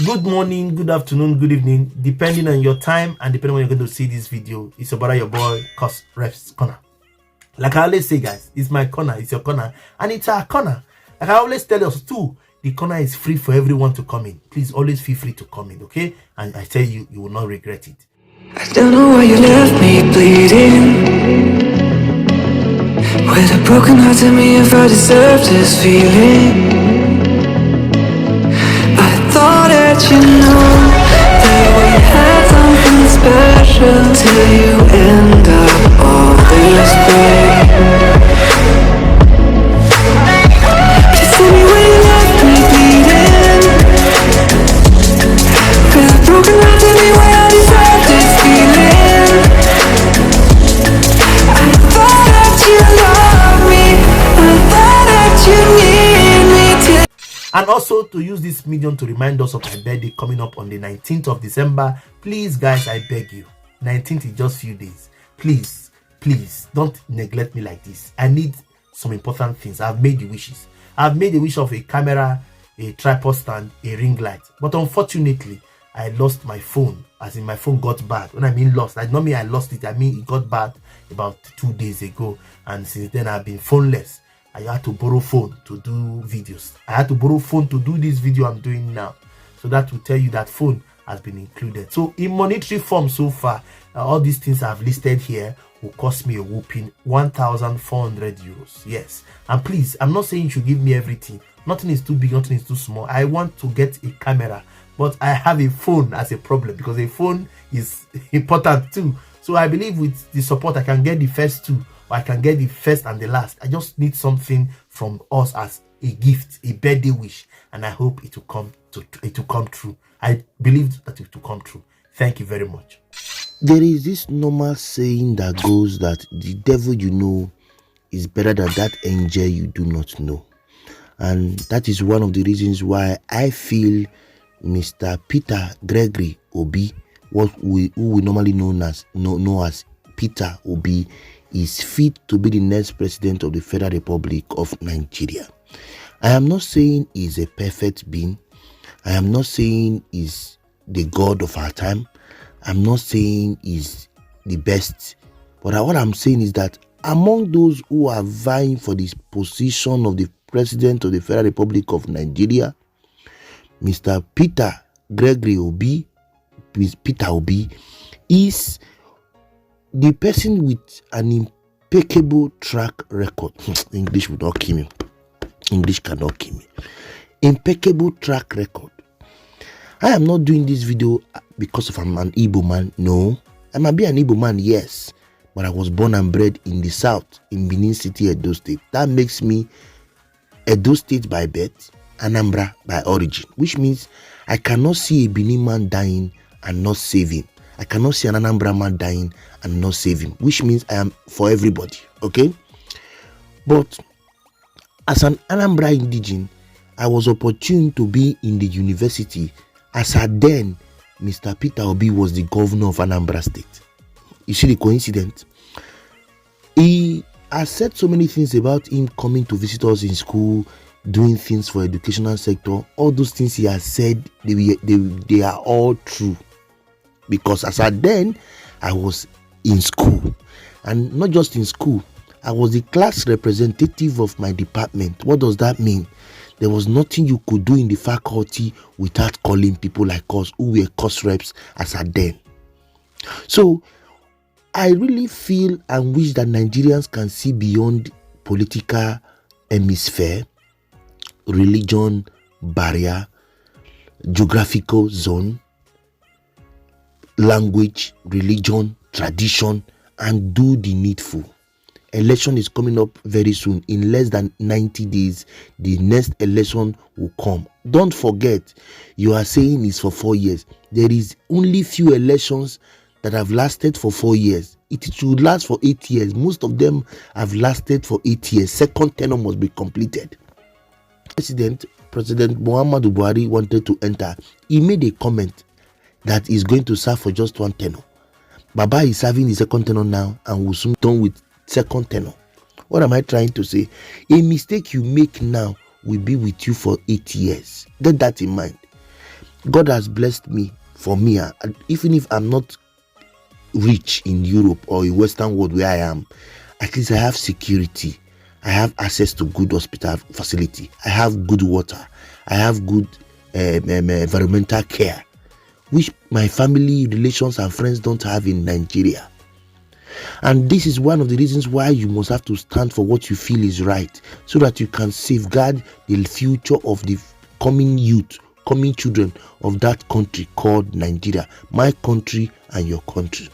Good morning, good afternoon, good evening, depending on your time and depending on when you're going to see this video. It's about your boy Courserepscorner. Like I always say, guys, it's my corner, it's your corner, and it's our corner. Like I always tell us too, the corner is free for everyone to come in. Please always feel free to come in, okay? And I tell you, you will not regret it. I don't know why you left me bleeding. With a broken heart, tell me if I deserve this feeling. I thought that you know that we had something special till you end up all this way. Just tell me where you left me bleeding. With a broken heart, tell me why I deserve this feeling. I thought that you loved me. I thought that you need me to. And also to use this medium to remind us of my birthday coming up on the 19th of December. Please, guys, I beg you. 19th is just few days. Please, don't neglect me like this. I need some important things. I've made the wishes. I've made the wish of a camera, a tripod stand, a ring light. But unfortunately, I lost my phone. As in, my phone got bad. When I mean lost, I don't mean I lost it. I mean it got bad about 2 days ago. And since then, I've been phoneless. I had to borrow phone to do videos. I had to borrow phone to do this video I'm doing now. So that will tell you that phone has been included. So in monetary form so far, all these things I've listed here will cost me a whooping 1,400 euros. Yes. And please, I'm not saying you should give me everything. Nothing is too big, nothing is too small. I want to get a camera, but I have a phone as a problem because a phone is important too. So I believe with the support, I can get the first two. Or I can get the first and the last. I just need something from us as a gift, a birthday wish, and I hope it will come true. I believe that it will come true. Thank you very much. There is this normal saying that goes that the devil you know is better than that angel you do not know, and that is one of the reasons why I feel Mr. Peter Gregory Obi, who we normally know as Peter Obi, is fit to be the next president of the Federal Republic of Nigeria. I am not saying he's a perfect being. I am not saying he's the god of our time. I'm not saying he's the best. But what I'm saying is that among those who are vying for this position of the president of the Federal Republic of Nigeria, Mr. Peter Gregory Obi, Peter Obi, is the person with an impeccable track record. English would not kill me. English cannot kill me. Impeccable track record. I am not doing this video because I'm an Igbo man. No. I might be an Igbo man, yes. But I was born and bred in the south, in Benin City, Edo State. That makes me Edo State by birth, Anambra by origin. Which means I cannot see a Benin man dying and not save him. I cannot see an Anambra man dying and not save him, which means I am for everybody, okay? But as an Anambra indigene, I was opportune to be in the university as at then Mr. Peter Obi was the governor of Anambra State. You see the coincidence? He has said so many things about him coming to visit us in school, doing things for educational sector. All those things he has said, they are all true. Because as at then, I was in school. And not just in school, I was the class representative of my department. What does that mean? There was nothing you could do in the faculty without calling people like us who were course reps as at then. So, I really feel and wish that Nigerians can see beyond political hemisphere, religion barrier, geographical zone, language, religion, tradition, and do the needful. Election is coming up very soon. In less than 90 days, the next election will come. Don't forget, you are saying it's for 4 years. There is only few elections that have lasted for 4 years. It should last for 8 years. Most of them have lasted for 8 years. Second tenure must be completed. President Muhammadu Buhari wanted to enter. He made a comment that is going to serve for just one tenure. Baba is serving his second tenure now and will soon be done with second tenure. What am I trying to say? A mistake you make now will be with you for 8 years. Get that in mind. God has blessed me. For me, even if I'm not rich in Europe or in Western world where I am, at least I have security. I have access to good hospital facility. I have good water. I have good environmental care, which my family, relations, and friends don't have in Nigeria. And this is one of the reasons why you must have to stand for what you feel is right, so that you can safeguard the future of the coming youth, coming children of that country called Nigeria, my country and your country.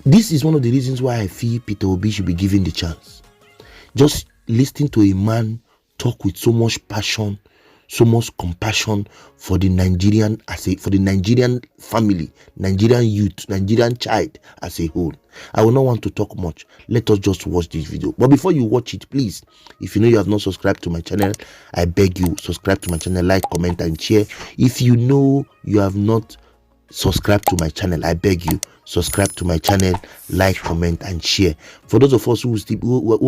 This is one of the reasons why I feel Peter Obi should be given the chance. Just listening to a man talk with so much passion, so much compassion for the Nigerian for the Nigerian family, Nigerian youth, Nigerian child as a whole. I will not want to talk much. Let us just watch this video. But before you watch it, please, if you know you have not subscribed to my channel, I beg you, subscribe to my channel, like, comment, and share. If you know you have not subscribed to my channel, I beg you, subscribe to my channel, like, comment, and share. For those of us who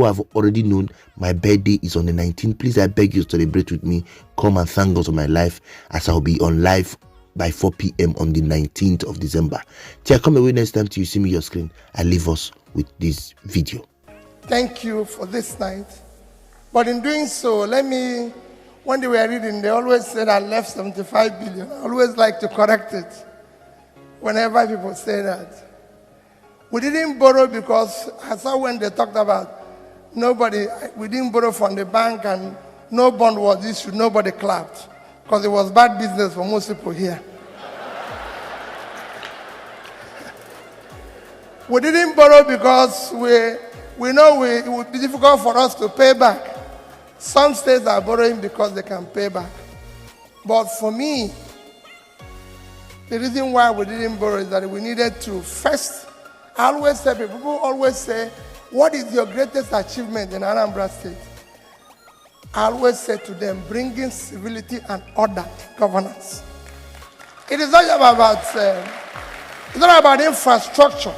have already known, my birthday is on the 19th. Please, I beg you to celebrate with me. Come and thank God for my life, as I'll be on live by 4 p.m. on the 19th of December. Till I come away next time, till you see me on your screen, I leave us with this video. Thank you for this night. But in doing so, let me, when they were reading, they always said I left 75 billion. I always like to correct it whenever people say that. We didn't borrow because I saw when they talked about we didn't borrow from the bank and no bond was issued, nobody clapped because it was bad business for most people here. We didn't borrow because we know it would be difficult for us to pay back. Some states are borrowing because they can pay back. But for me, the reason why we didn't borrow is that we needed to first, I always say, people always say, what is your greatest achievement in Anambra State? I always say to them, bringing civility and order in governance. It is not about infrastructure.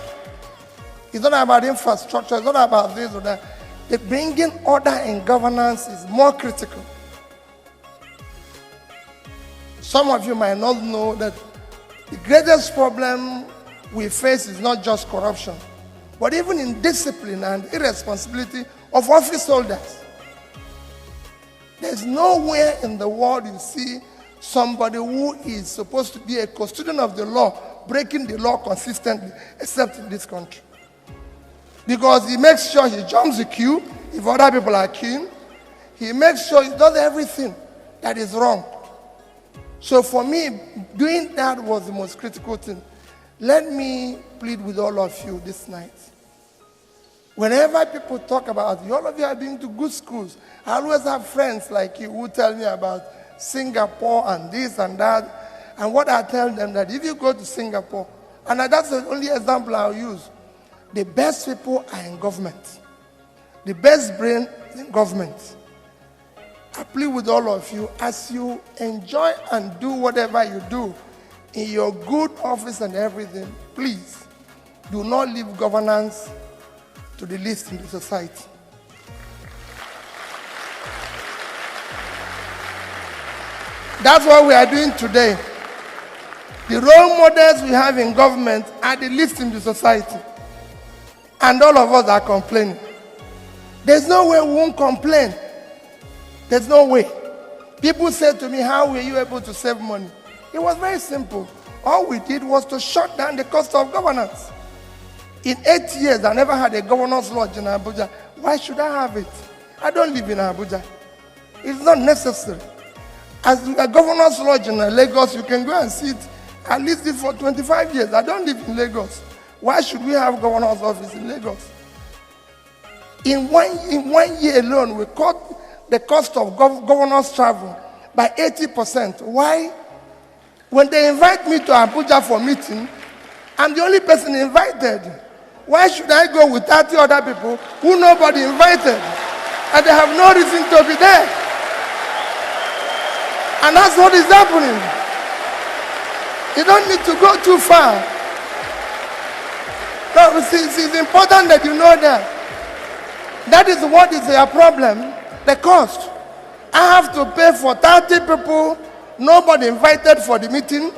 It's not about infrastructure. It's not about this or that. The bringing order in governance is more critical. Some of you might not know that the greatest problem we face is not just corruption, but even indiscipline and irresponsibility of office holders. There's nowhere in the world you see somebody who is supposed to be a custodian of the law breaking the law consistently, except in this country. Because he makes sure he jumps the queue if other people are queuing. He makes sure he does everything that is wrong. So for me, doing that was the most critical thing. Let me plead with all of you this night. Whenever people talk about you, all of you are being to good schools. I always have friends like you who tell me about Singapore and this and that. And what I tell them that if you go to Singapore, and that's the only example I'll use, the best people are in government. The best brain in government. I plead with all of you, as you enjoy and do whatever you do in your good office and everything, please do not leave governance to the least in the society. That's what we are doing today. The role models we have in government are the least in the society. And all of us are complaining. There's no way we won't complain. There's no way. People say to me, how were you able to save money? It was very simple. All we did was to shut down the cost of governance. In 8 years, I never had a governor's lodge in Abuja. Why should I have it? I don't live in Abuja. It's not necessary. As a governor's lodge in Lagos, you can go and see it. I lived it for 25 years. I don't live in Lagos. Why should we have governor's office in Lagos? In one year alone, we cut the cost of governor's travel by 80%. Why? When they invite me to Abuja for meeting, I'm the only person invited. Why should I go with 30 other people who nobody invited? And they have no reason to be there. And that's what is happening. You don't need to go too far. No, it's important that you know that. That is what is your problem, the cost. I have to pay for 30 people Nobody invited for the meeting.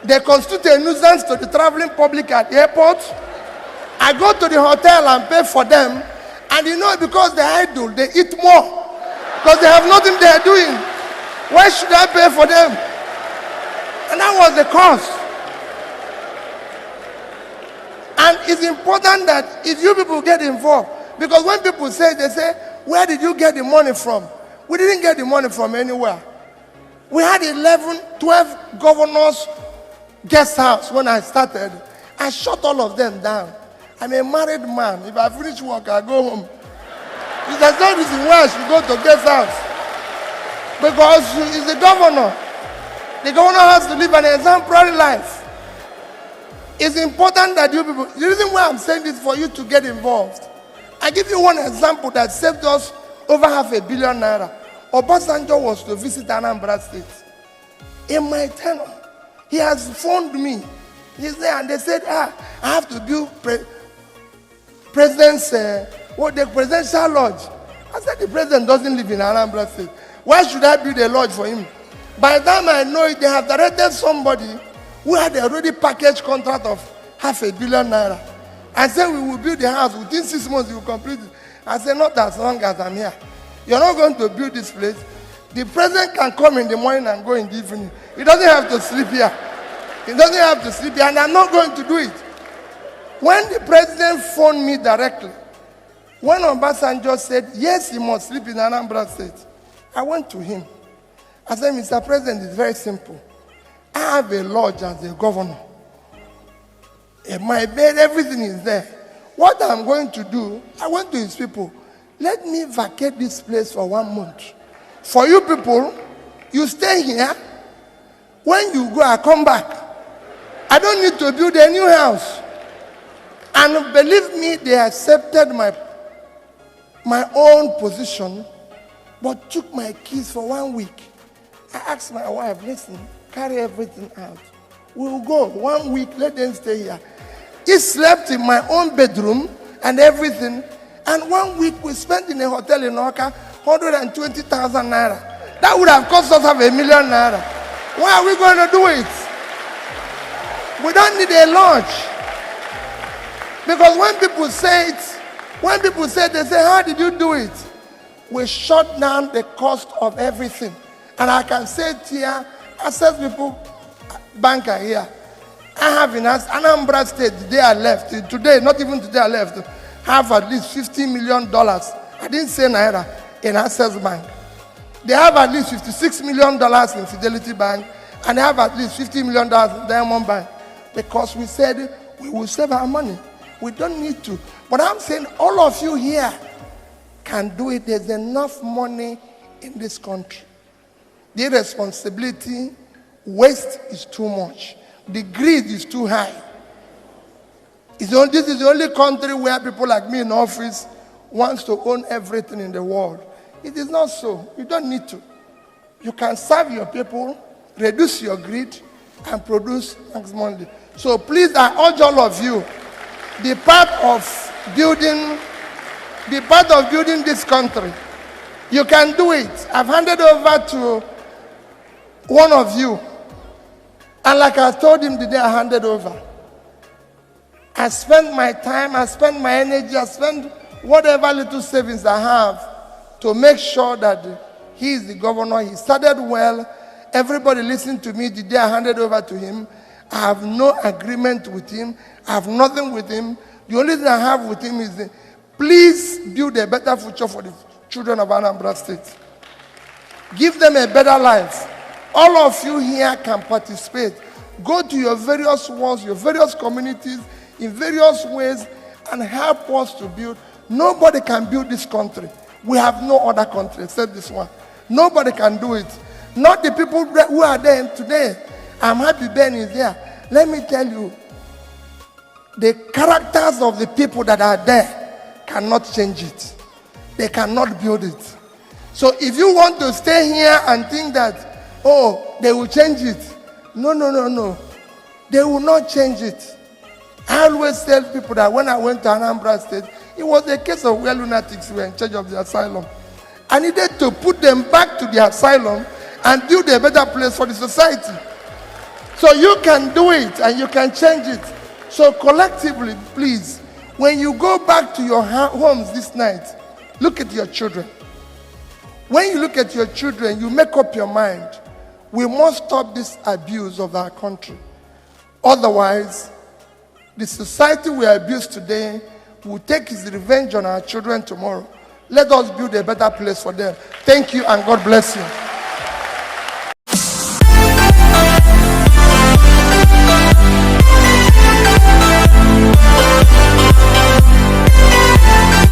They constitute a nuisance to the traveling public at the airport. I go to the hotel and pay for them. And you know, because they're idle, they eat more. Because they have nothing they're doing. Why should I pay for them? And that was the cost. And it's important that if you people get involved, because when people say, they say, where did you get the money from? We didn't get the money from anywhere. We had 12 governors guest house when I started. I shut all of them down. I'm a married man. If I finish work, I go home. There's no reason why I should go to guest house. Because he's the governor. The governor has to live an exemplary life. It's important that you people, the reason why I'm saying this for you to get involved. I give you one example that saved us over $500 million. Obasanjo was to visit Anambra State. In my tenure, he has phoned me. He's there and they said, I have to build the presidential lodge. I said, the president doesn't live in Anambra State. Why should I build a lodge for him? By the time I know it, they have directed somebody who had already packaged contract of $500 million. I said, we will build the house. Within 6 months, we will complete it. I said, not as long as I'm here. You're not going to build this place. The president can come in the morning and go in the evening. He doesn't have to sleep here. He doesn't have to sleep here, and I'm not going to do it. When the president phoned me directly, when Obasanjo said, yes, he must sleep in Anambra State, I went to him. I said, Mr. President, it's very simple. I have a lodge as a governor. In my bed, everything is there. What I'm going to do, I went to his people, let me vacate this place for 1 month. For you people, you stay here. When you go, I come back. I don't need to build a new house. And believe me, they accepted my own position, but took my keys for 1 week. I asked my wife, listen, carry everything out. We'll go 1 week, let them stay here. He slept in my own bedroom and everything. And 1 week we spent in a hotel in Oka, 120,000 naira. That would have cost us $500 million. Why are we going to do it? We don't need a lodge. Because when people say it, they say, how did you do it? We shut down the cost of everything. And I can say it here, access people, banker here. I have in Anambra State, the day I left, today, not even today I left, have at least $50 million. I didn't say naira, in Access Bank. They have at least $56 million in Fidelity Bank, and they have at least $50 million in Diamond Bank. Because we said we will save our money. We don't need to. But I'm saying all of you here can do it. There's enough money in this country. The irresponsibility, waste is too much. The greed is too high. This is the only country where people like me in office wants to own everything in the world. It is not so. You don't need to. You can serve your people, reduce your greed, and produce maximally. So please, I urge all of you, the part of building this country, you can do it. I've handed over to one of you. And like I told him the day I handed over, I spent my time, I spent my energy, I spent whatever little savings I have to make sure that he is the governor. He started well. Everybody listened to me the day I handed over to him. I have no agreement with him. I have nothing with him. The only thing I have with him is, please build a better future for the children of Anambra State. Give them a better life. All of you here can participate. Go to your various wards, your various communities, in various ways, and help us to build. Nobody can build this country. We have no other country except this one. Nobody can do it. Not the people who are there today. I'm happy Ben is there. Let me tell you, the characters of the people that are there cannot change it. They cannot build it. So if you want to stay here and think that, oh, they will change it. No. They will not change it. I always tell people that when I went to Anambra State, it was a case of where lunatics were in charge of the asylum. I needed to put them back to the asylum and build a better place for the society. So you can do it and you can change it. So collectively, please, when you go back to your homes this night, look at your children. When you look at your children, you make up your mind. We must stop this abuse of our country. Otherwise, the society we abuse today will take its revenge on our children tomorrow. Let us build a better place for them. Thank you and God bless you.